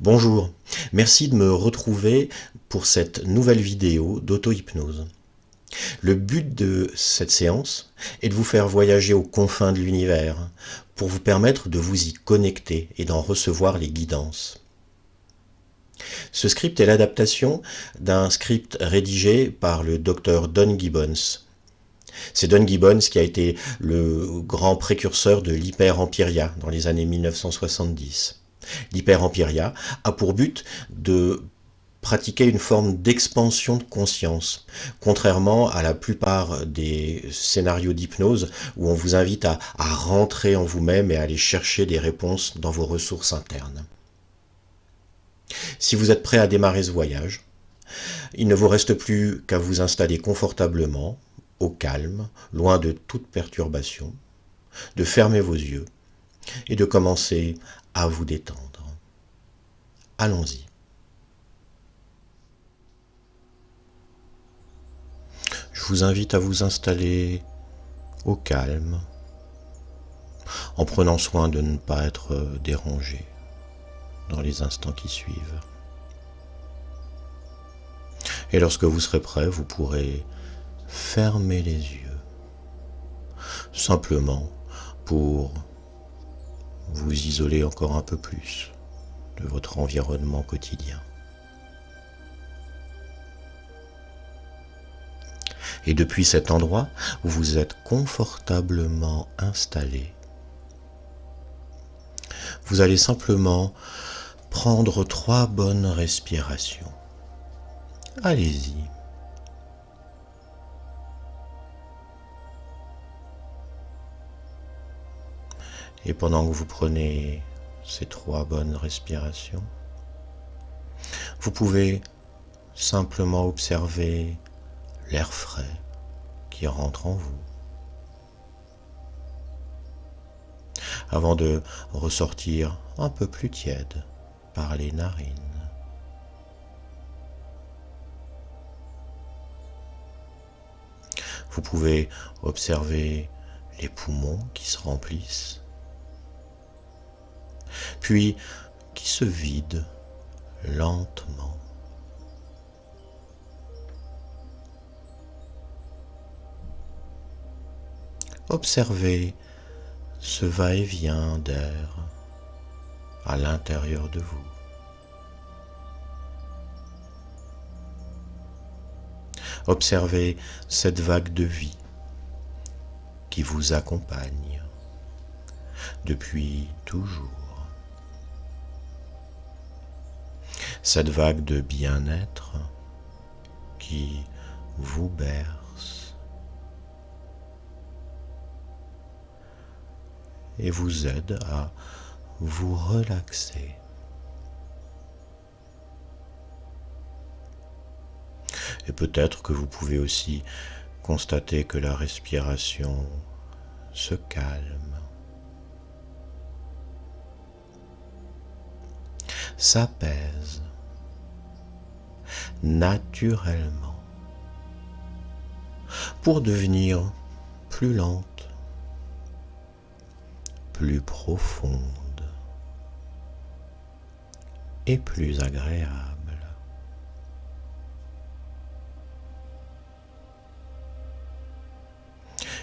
Bonjour, merci de me retrouver pour cette nouvelle vidéo d'auto-hypnose. Le but de cette séance est de vous faire voyager aux confins de l'univers pour vous permettre de vous y connecter et d'en recevoir les guidances. Ce script est l'adaptation d'un script rédigé par le docteur Don Gibbons. C'est Don Gibbons qui a été le grand précurseur de l'hyper-empiria dans les années 1970. L'hyper-empiria a pour but de pratiquer une forme d'expansion de conscience, contrairement à la plupart des scénarios d'hypnose où on vous invite à rentrer en vous-même et à aller chercher des réponses dans vos ressources internes. Si vous êtes prêt à démarrer ce voyage, il ne vous reste plus qu'à vous installer confortablement, au calme, loin de toute perturbation, de fermer vos yeux et de commencer à vous détendre. Allons-y. Je vous invite à vous installer au calme, en prenant soin de ne pas être dérangé dans les instants qui suivent. Et lorsque vous serez prêt, vous pourrez fermer les yeux, simplement pour vous isoler encore un peu plus de votre environnement quotidien. Et depuis cet endroit où vous êtes confortablement installé, vous allez simplement prendre 3 bonnes respirations. Allez-y. Et pendant que vous prenez ces 3 bonnes respirations, vous pouvez simplement observer l'air frais qui rentre en vous, avant de ressortir un peu plus tiède par les narines. Vous pouvez observer les poumons qui se remplissent, puis qui se vident lentement. Observez ce va-et-vient d'air à l'intérieur de vous. Observez cette vague de vie qui vous accompagne depuis toujours. Cette vague de bien-être qui vous berce et vous aide à vous relaxer. Et peut-être que vous pouvez aussi constater que la respiration se calme, s'apaise naturellement pour devenir plus lente, plus profonde et plus agréable.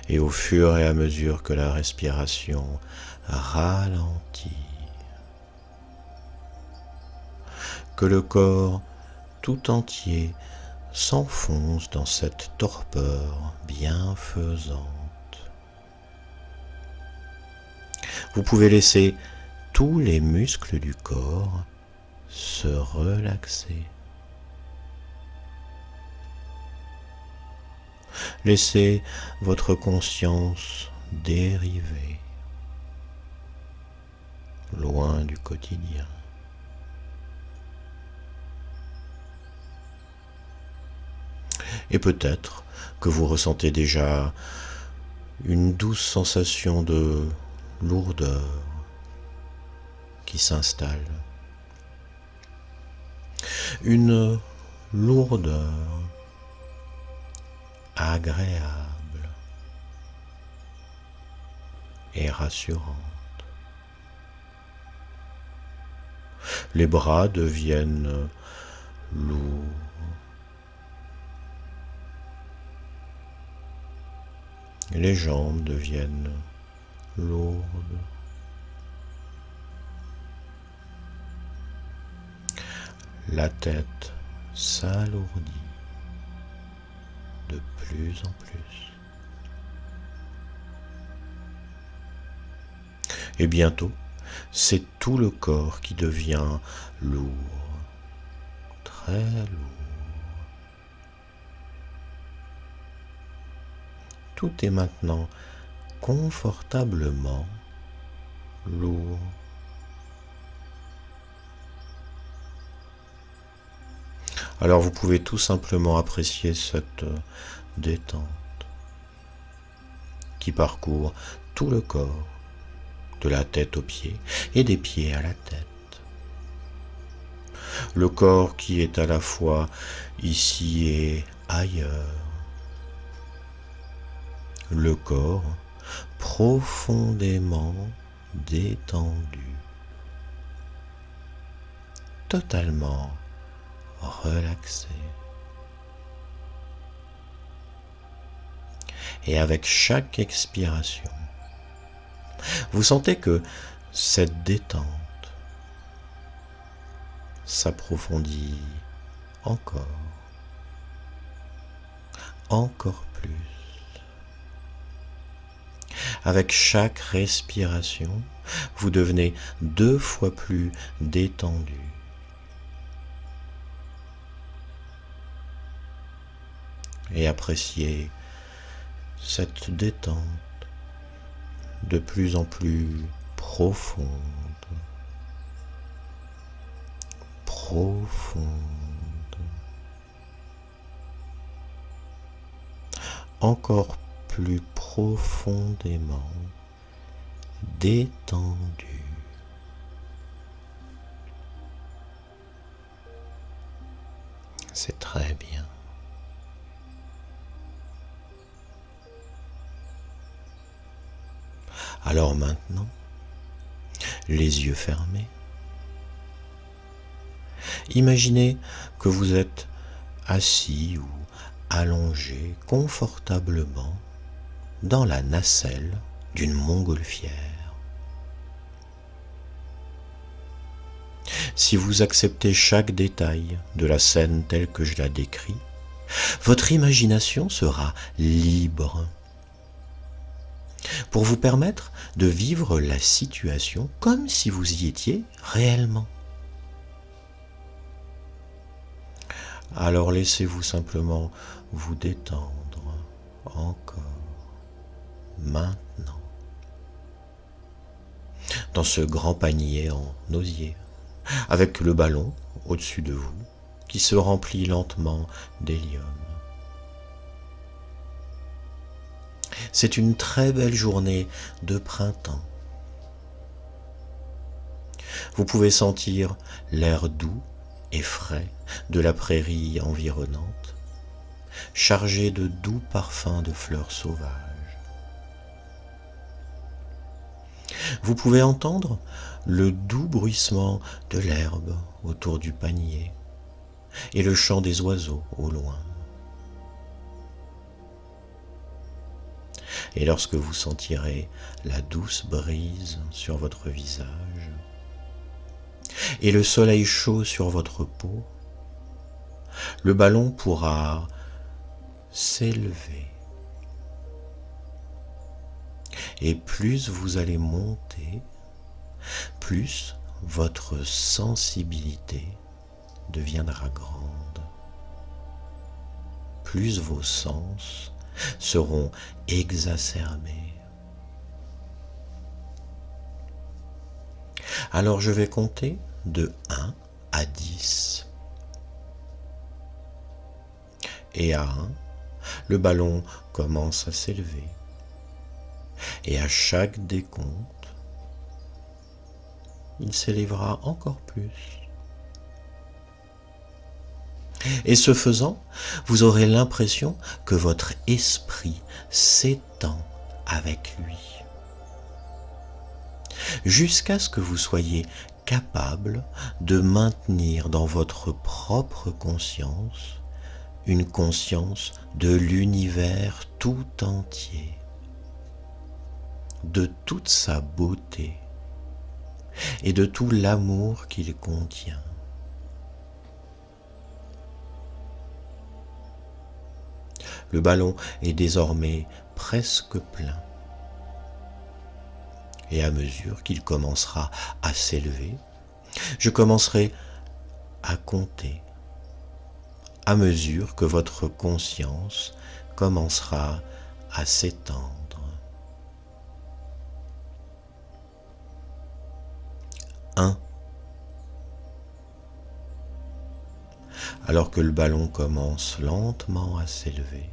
Et au fur et à mesure que la respiration ralentit, que le corps tout entier s'enfonce dans cette torpeur bienfaisante, vous pouvez laisser tous les muscles du corps se relaxer. Laissez votre conscience dériver, loin du quotidien. Et peut-être que vous ressentez déjà une douce sensation de lourdeur qui s'installe. Une lourdeur agréable et rassurante. Les bras deviennent lourds. Les jambes deviennent lourdes. La tête s'alourdit de plus en plus. Et bientôt, c'est tout le corps qui devient lourd, très lourd. Tout est maintenant confortablement lourd. Alors vous pouvez tout simplement apprécier cette détente qui parcourt tout le corps, de la tête aux pieds et des pieds à la tête. Le corps qui est à la fois ici et ailleurs. Le corps profondément détendu, totalement relaxé. Et avec chaque expiration, vous sentez que cette détente s'approfondit encore plus. Avec chaque respiration, vous devenez 2 fois plus détendu. Et appréciez cette détente de plus en plus profonde, encore plus profondément détendu. C'est très bien. Alors maintenant, les yeux fermés, imaginez que vous êtes assis ou allongé confortablement dans la nacelle d'une montgolfière. Si vous acceptez chaque détail de la scène telle que je la décris, votre imagination sera libre pour vous permettre de vivre la situation comme si vous y étiez réellement. Alors laissez-vous simplement vous détendre encore, maintenant, dans ce grand panier en osier, avec le ballon au-dessus de vous qui se remplit lentement d'hélium. C'est une très belle journée de printemps. Vous pouvez sentir l'air doux et frais de la prairie environnante, chargé de doux parfums de fleurs sauvages. Vous pouvez entendre le doux bruissement de l'herbe autour du panier et le chant des oiseaux au loin. Et lorsque vous sentirez la douce brise sur votre visage et le soleil chaud sur votre peau, le ballon pourra s'élever. Et plus vous allez monter, plus votre sensibilité deviendra grande. Plus vos sens seront exacerbés. Alors je vais compter de 1 à 10. Et à 1, le ballon commence à s'élever. Et à chaque décompte, il s'élèvera encore plus. Et ce faisant, vous aurez l'impression que votre esprit s'étend avec lui, jusqu'à ce que vous soyez capable de maintenir dans votre propre conscience une conscience de l'univers tout entier, de toute sa beauté et de tout l'amour qu'il contient. Le ballon est désormais presque plein. Et à mesure qu'il commencera à s'élever, je commencerai à compter. À mesure que votre conscience commencera à s'étendre. 1. Alors que le ballon commence lentement à s'élever,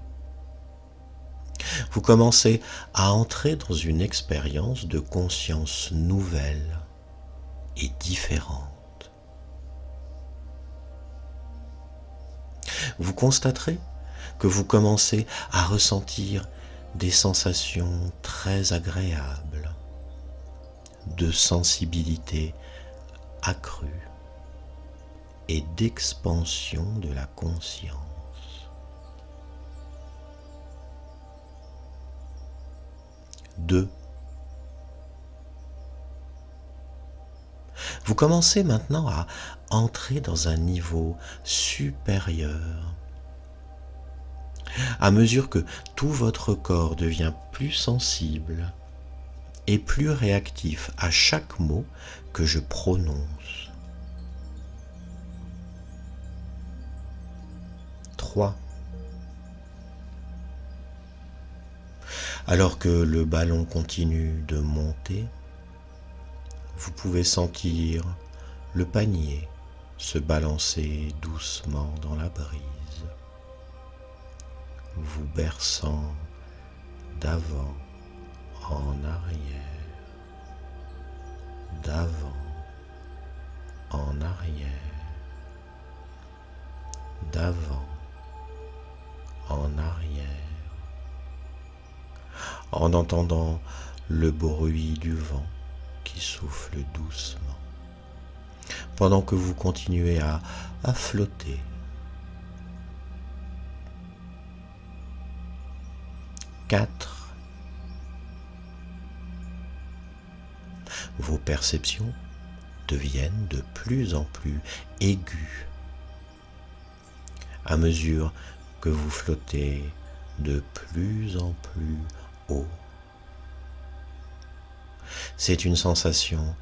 vous commencez à entrer dans une expérience de conscience nouvelle et différente. Vous constaterez que vous commencez à ressentir des sensations très agréables, de sensibilité accrue et d'expansion de la conscience. 2. Vous commencez maintenant à entrer dans un niveau supérieur. À mesure que tout votre corps devient plus sensible et plus réactif à chaque mot que je prononce. 3. Alors que le ballon continue de monter, vous pouvez sentir le panier se balancer doucement dans la brise, vous berçant d'avant en arrière, d'avant en arrière, d'avant en arrière, en entendant le bruit du vent qui souffle doucement, pendant que vous continuez à flotter. 4. Vos perceptions deviennent de plus en plus aiguës à mesure que vous flottez de plus en plus haut. C'est une sensation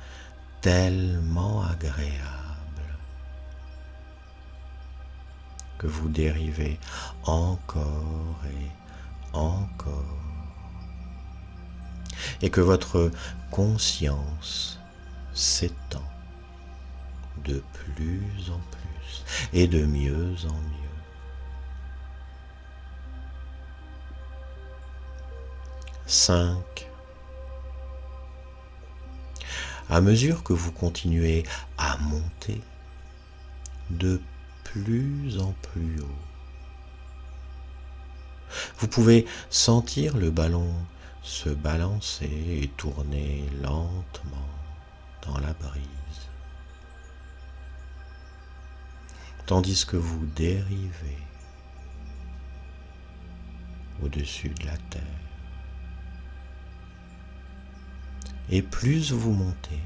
tellement agréable que vous dérivez encore et encore, et que votre conscience s'étend de plus en plus et de mieux en mieux. 5. À mesure que vous continuez à monter de plus en plus haut, vous pouvez sentir le ballon se balancer et tourner lentement dans la brise, tandis que vous dérivez au-dessus de la terre. Et plus vous montez,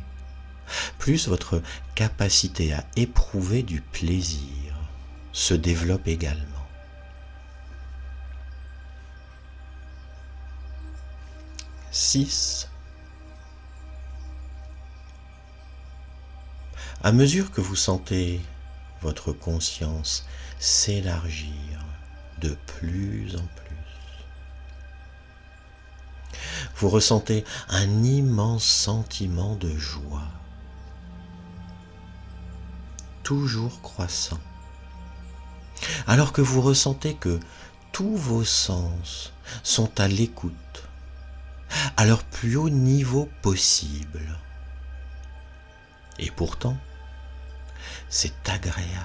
plus votre capacité à éprouver du plaisir se développe également. 6. À mesure que vous sentez votre conscience s'élargir de plus en plus, vous ressentez un immense sentiment de joie, toujours croissant, alors que vous ressentez que tous vos sens sont à l'écoute, à leur plus haut niveau possible. Et pourtant, c'est agréable,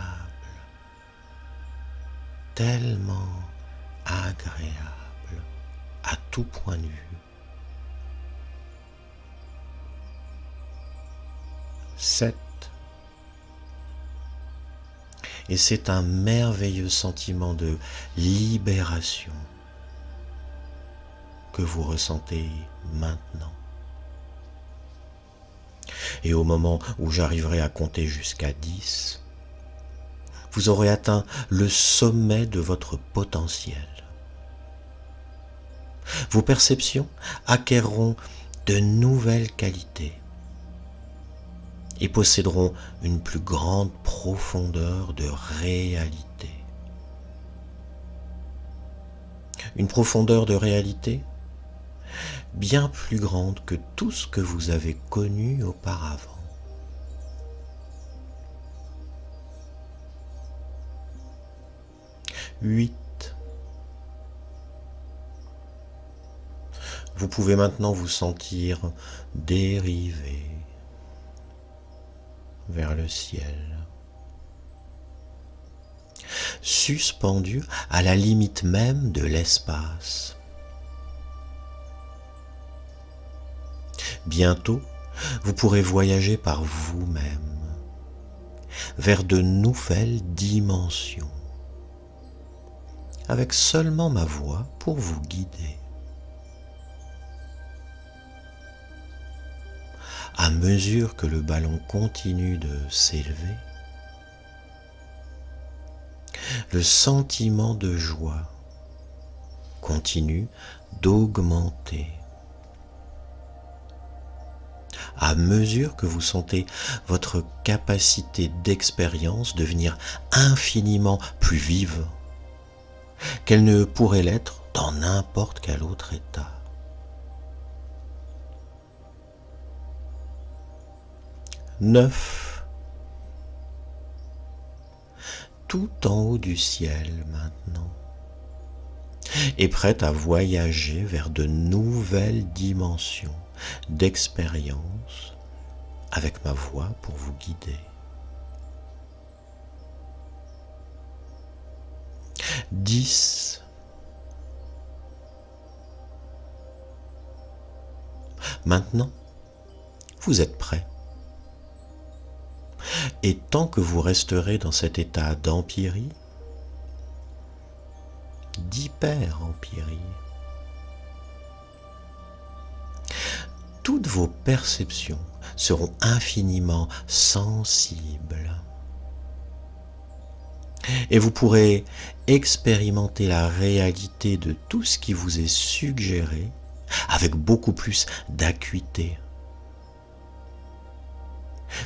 tellement agréable à tout point de vue. 7. Et c'est un merveilleux sentiment de libération que vous ressentez maintenant. Et au moment où j'arriverai à compter jusqu'à 10, vous aurez atteint le sommet de votre potentiel. Vos perceptions acquerront de nouvelles qualités et posséderont une plus grande profondeur de réalité. Une profondeur de réalité bien plus grande que tout ce que vous avez connu auparavant. Huit. Vous pouvez maintenant vous sentir dérivé vers le ciel, suspendu à la limite même de l'espace. Bientôt, vous pourrez voyager par vous-même vers de nouvelles dimensions, avec seulement ma voix pour vous guider. À mesure que le ballon continue de s'élever, le sentiment de joie continue d'augmenter. À mesure que vous sentez votre capacité d'expérience devenir infiniment plus vive qu'elle ne pourrait l'être dans n'importe quel autre état. 9. Tout en haut du ciel maintenant est prête à voyager vers de nouvelles dimensions d'expérience avec ma voix pour vous guider. 10. Maintenant, vous êtes prêts. Et tant que vous resterez dans cet état d'empirie, d'hyper-empirie, toutes vos perceptions seront infiniment sensibles. Et vous pourrez expérimenter la réalité de tout ce qui vous est suggéré avec beaucoup plus d'acuité,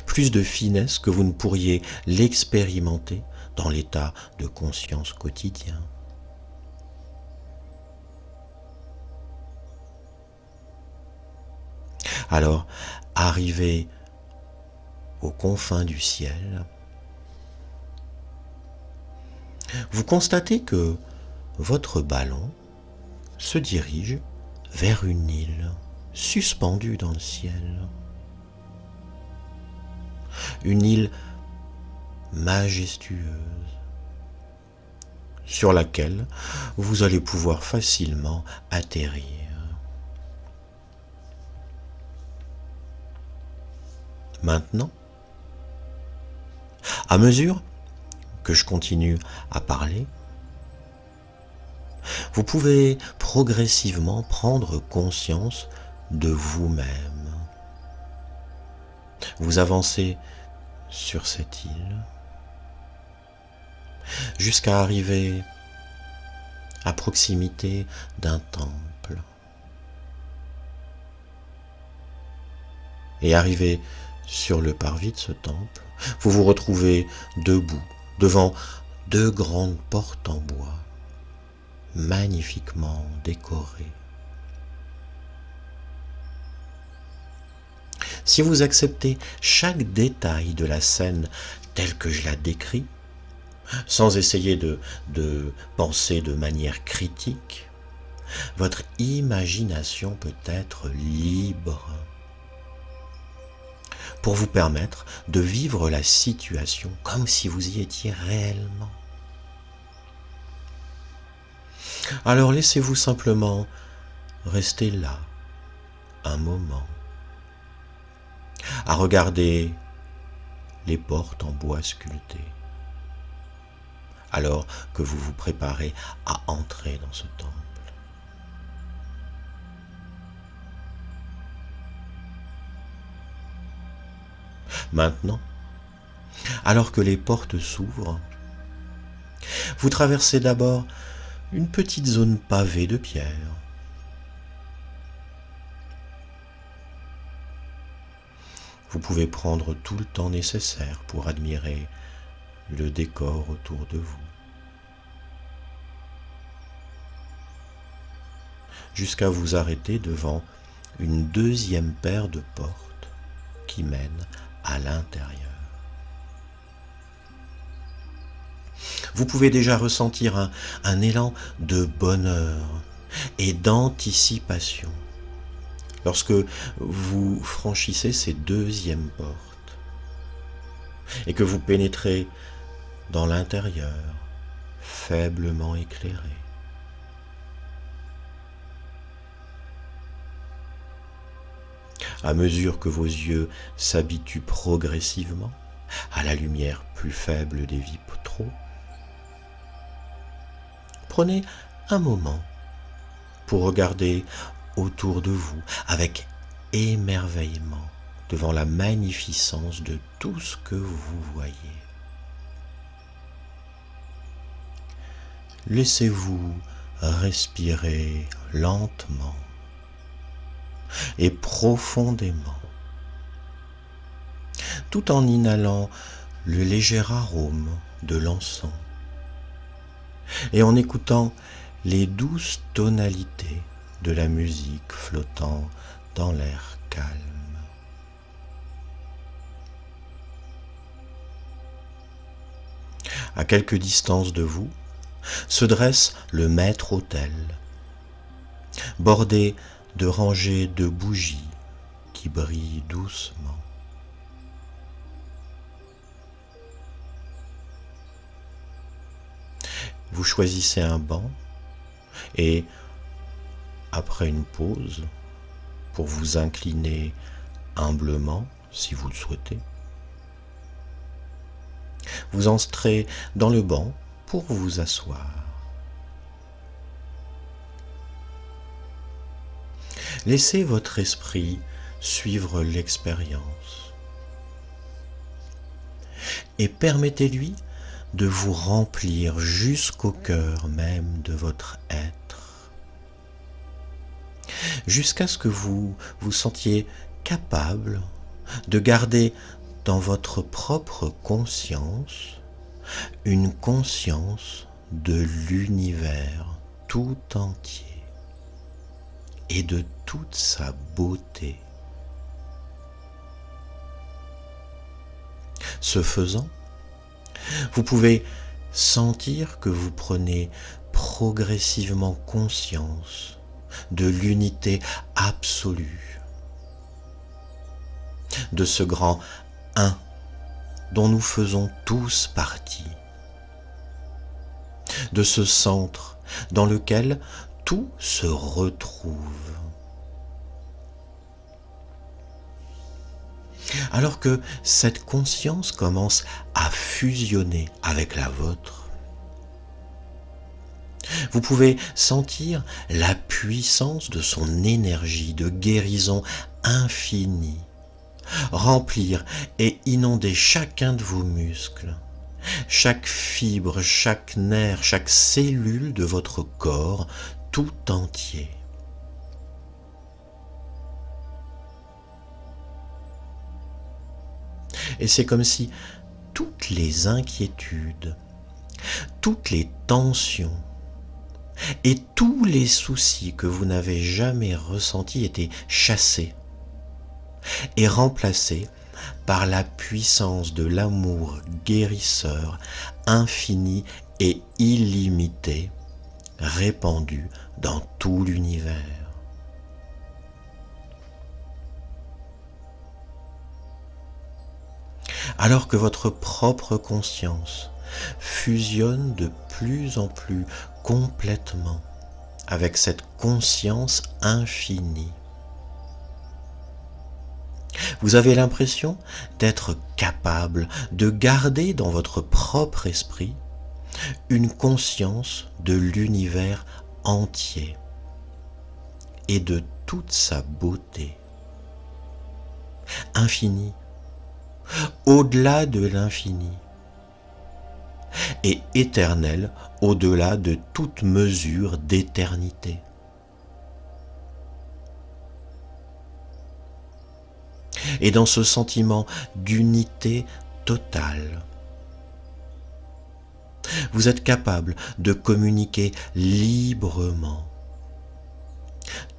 plus de finesse que vous ne pourriez l'expérimenter dans l'état de conscience quotidien. Alors, arrivé aux confins du ciel, vous constatez que votre ballon se dirige vers une île suspendue dans le ciel. Une île majestueuse sur laquelle vous allez pouvoir facilement atterrir. Maintenant, à mesure que je continue à parler, vous pouvez progressivement prendre conscience de vous-même. Vous avancez sur cette île jusqu'à arriver à proximité d'un temple. Et arrivé sur le parvis de ce temple, vous vous retrouvez debout devant 2 grandes portes en bois, magnifiquement décorées. Si vous acceptez chaque détail de la scène telle que je la décris, sans essayer de penser de manière critique, votre imagination peut être libre pour vous permettre de vivre la situation comme si vous y étiez réellement. Alors laissez-vous simplement rester là un moment, à regarder les portes en bois sculpté, alors que vous vous préparez à entrer dans ce temple. Maintenant, alors que les portes s'ouvrent, vous traversez d'abord une petite zone pavée de pierre. Vous pouvez prendre tout le temps nécessaire pour admirer le décor autour de vous, jusqu'à vous arrêter devant une deuxième paire de portes qui mènent à l'intérieur. Vous pouvez déjà ressentir un élan de bonheur et d'anticipation lorsque vous franchissez ces deuxièmes portes et que vous pénétrez dans l'intérieur, faiblement éclairé. À mesure que vos yeux s'habituent progressivement à la lumière plus faible des vitraux, prenez un moment pour regarder autour de vous avec émerveillement devant la magnificence de tout ce que vous voyez. Laissez-vous respirer lentement et profondément, tout en inhalant le léger arôme de l'encens et en écoutant les douces tonalités de la musique flottant dans l'air calme. À quelque distance de vous se dresse le maître-autel, bordé de rangées de bougies qui brillent doucement. Vous choisissez un banc et, après une pause, pour vous incliner humblement, si vous le souhaitez, vous entrez dans le banc pour vous asseoir. Laissez votre esprit suivre l'expérience et permettez-lui de vous remplir jusqu'au cœur même de votre être, jusqu'à ce que vous vous sentiez capable de garder dans votre propre conscience une conscience de l'univers tout entier et de toute sa beauté. Ce faisant, vous pouvez sentir que vous prenez progressivement conscience de l'unité absolue, de ce grand un dont nous faisons tous partie, de ce centre dans lequel tout se retrouve. Alors que cette conscience commence à fusionner avec la vôtre, vous pouvez sentir la puissance de son énergie de guérison infinie remplir et inonder chacun de vos muscles, chaque fibre, chaque nerf, chaque cellule de votre corps tout entier. Et c'est comme si toutes les inquiétudes, toutes les tensions et tous les soucis que vous n'avez jamais ressentis étaient chassés et remplacés par la puissance de l'amour guérisseur infini et illimité répandu dans tout l'univers. Alors que votre propre conscience fusionne de plus en plus complètement avec cette conscience infinie, vous avez l'impression d'être capable de garder dans votre propre esprit une conscience de l'univers entier et de toute sa beauté, infinie, au-delà de l'infini, et éternelle au-delà de toute mesure d'éternité. Et dans ce sentiment d'unité totale, vous êtes capable de communiquer librement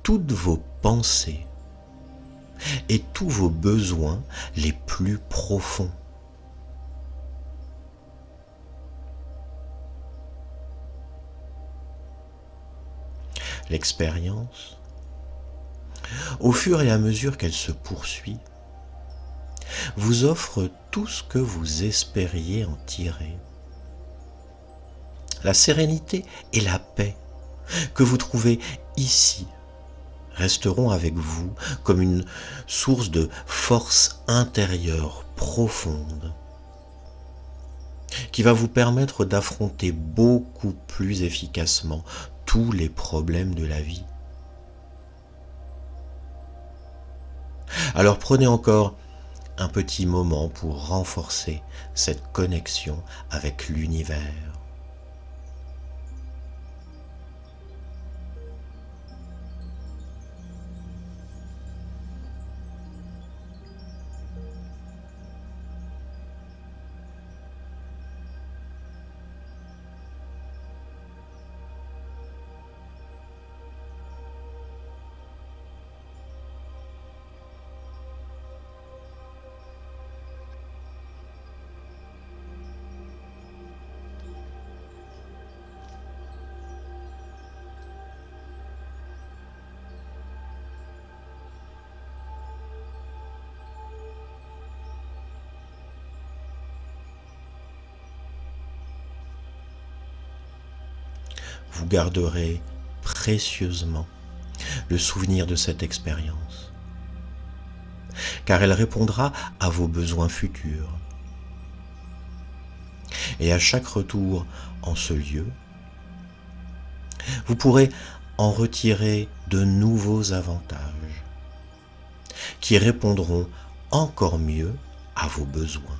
toutes vos pensées et tous vos besoins les plus profonds. L'expérience, au fur et à mesure qu'elle se poursuit, vous offre tout ce que vous espériez en tirer. La sérénité et la paix que vous trouvez ici resteront avec vous comme une source de force intérieure profonde qui va vous permettre d'affronter beaucoup plus efficacement tous les problèmes de la vie. Alors prenez encore un petit moment pour renforcer cette connexion avec l'univers. Vous garderez précieusement le souvenir de cette expérience, car elle répondra à vos besoins futurs. Et à chaque retour en ce lieu, vous pourrez en retirer de nouveaux avantages qui répondront encore mieux à vos besoins.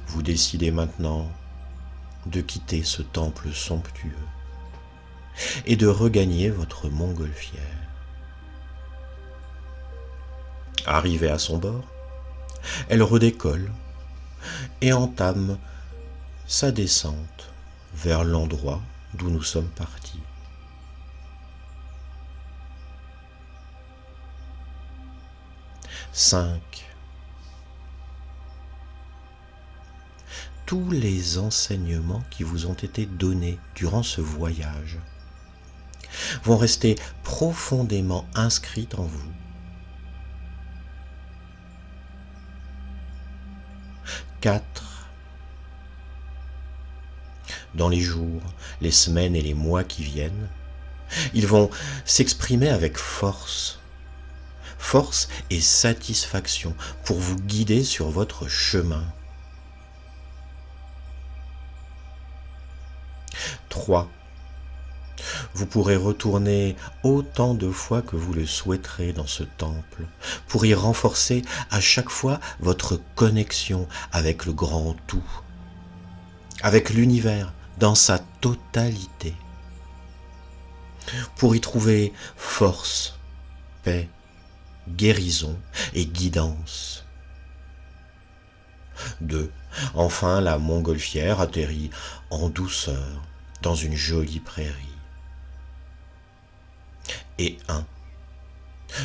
Vous décidez maintenant de quitter ce temple somptueux et de regagner votre montgolfière. Arrivée à son bord, elle redécolle et entame sa descente vers l'endroit d'où nous sommes partis. Tous les enseignements qui vous ont été donnés durant ce voyage vont rester profondément inscrits en vous. 4. Dans les jours, les semaines et les mois qui viennent, ils vont s'exprimer avec force et satisfaction pour vous guider sur votre chemin. 3. Vous pourrez retourner autant de fois que vous le souhaiterez dans ce temple pour y renforcer à chaque fois votre connexion avec le grand tout, avec l'univers dans sa totalité, pour y trouver force, paix, guérison et guidance. 2. Enfin, la montgolfière atterrit en douceur dans une jolie prairie. Et 1.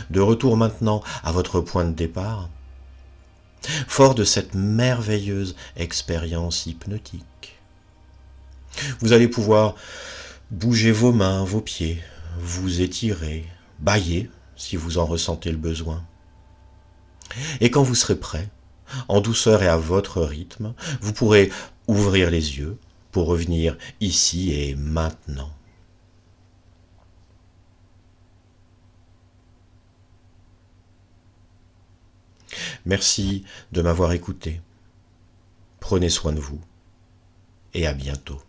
De retour maintenant à votre point de départ, fort de cette merveilleuse expérience hypnotique, vous allez pouvoir bouger vos mains, vos pieds, vous étirer, bâiller si vous en ressentez le besoin. Et quand vous serez prêt, en douceur et à votre rythme, vous pourrez ouvrir les yeux pour revenir ici et maintenant. Merci de m'avoir écouté. Prenez soin de vous et à bientôt.